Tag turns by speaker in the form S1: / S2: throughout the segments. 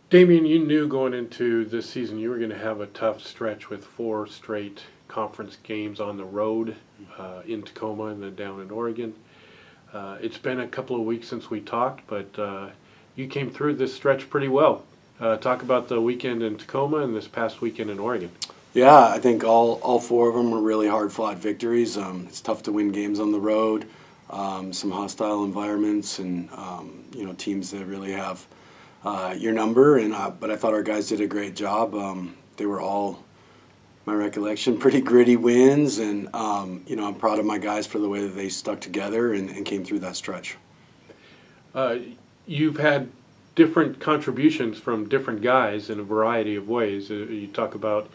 S1: Damion, you knew going into this season you were going to have a tough stretch with 4 straight conference games on the road in Tacoma and then down in Oregon. It's been a couple of weeks since we talked, but you came through this stretch pretty well. Talk about the weekend in Tacoma and this past weekend in Oregon.
S2: Yeah, I think all four of them were really hard-fought victories. It's tough to win games on the road, some hostile environments, and teams that really have your number. But I thought our guys did a great job. They were all, my recollection, pretty gritty wins, and I'm proud of my guys for the way that they stuck together and came through that stretch.
S1: You've had different contributions from different guys in a variety of ways. You talk about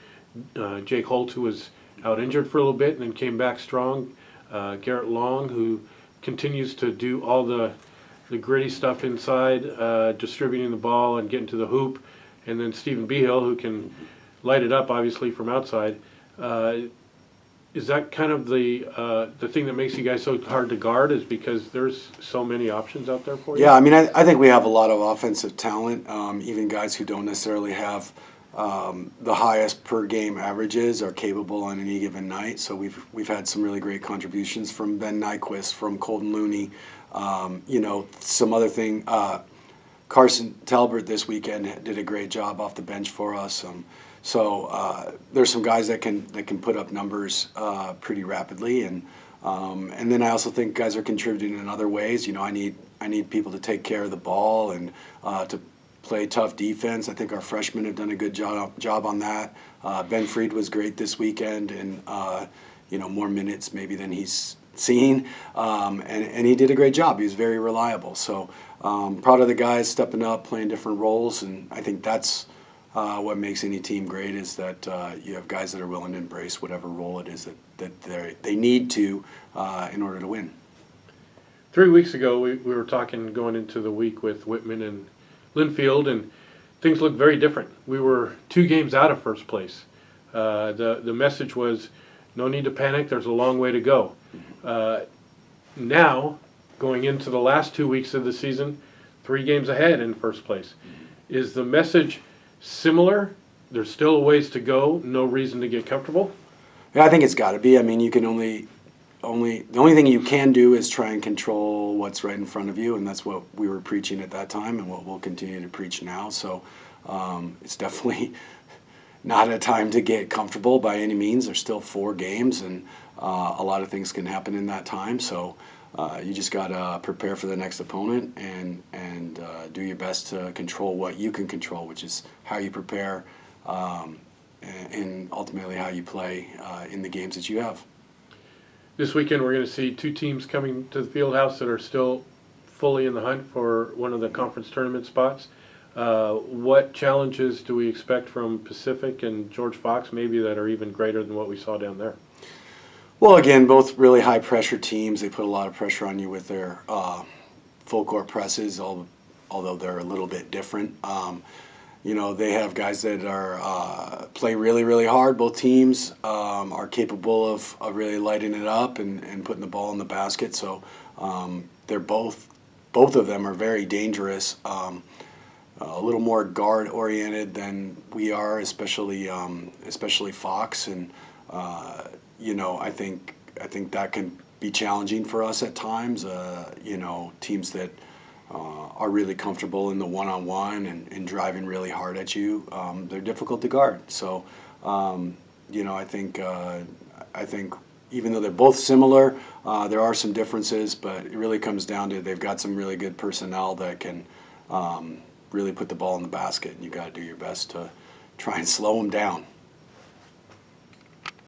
S1: Jake Holt, who was out injured for a little bit and then came back strong. Garrett Long, who continues to do all the gritty stuff inside, distributing the ball and getting to the hoop. And then Stephen Behill, who can light it up, obviously, from outside. Is that kind of the thing that makes you guys so hard to guard, is because there's so many options out there for you?
S2: Yeah, I mean, I think we have a lot of offensive talent, even guys who don't necessarily have the highest per game averages are capable on any given night. So we've had some really great contributions from Ben Nyquist, from Colton Looney, some other thing. Carson Talbert this weekend did a great job off the bench for us. So there's some guys that can put up numbers pretty rapidly, and then I also think guys are contributing in other ways. I need people to take care of the ball and to play tough defense. I think our freshmen have done a good job on that. Ben Freed was great this weekend, and more minutes maybe than he's seen, and he did a great job. He was very reliable. So proud of the guys stepping up, playing different roles, and I think that's what makes any team great, is that you have guys that are willing to embrace whatever role it is that they need to in order to win.
S1: 3 weeks ago, we were talking going into the week with Whitman and Linfield, and things looked very different. We were 2 games out of first place. The message was, no need to panic, there's a long way to go. Now, going into the last 2 weeks of the season, 3 games ahead in first place. Is the message similar? There's still a ways to go, no reason to get comfortable?
S2: Yeah, I think it's got to be. I mean, you can the only thing you can do is try and control what's right in front of you, and that's what we were preaching at that time and what we'll continue to preach now. So it's definitely not a time to get comfortable by any means. There's still 4 games, and a lot of things can happen in that time. So you just got to prepare for the next opponent and do your best to control what you can control, which is how you prepare and ultimately how you play in the games that you have.
S1: This weekend we're going to see 2 teams coming to the field house that are still fully in the hunt for one of the conference tournament spots. What challenges do we expect from Pacific and George Fox, maybe, that are even greater than what we saw down there?
S2: Well, again, both really high-pressure teams. They put a lot of pressure on you with their full-court presses, although they're a little bit different. They have guys that are play really, really hard. Both teams are capable of really lighting it up and putting the ball in the basket. So they're both of them are very dangerous. A little more guard-oriented than we are, especially Fox. And I think that can be challenging for us at times. Teams that are really comfortable in the one-on-one and driving really hard at you, they're difficult to guard. So, I think even though they're both similar, there are some differences, but it really comes down to they've got some really good personnel that can really put the ball in the basket, and you've got to do your best to try and slow them down.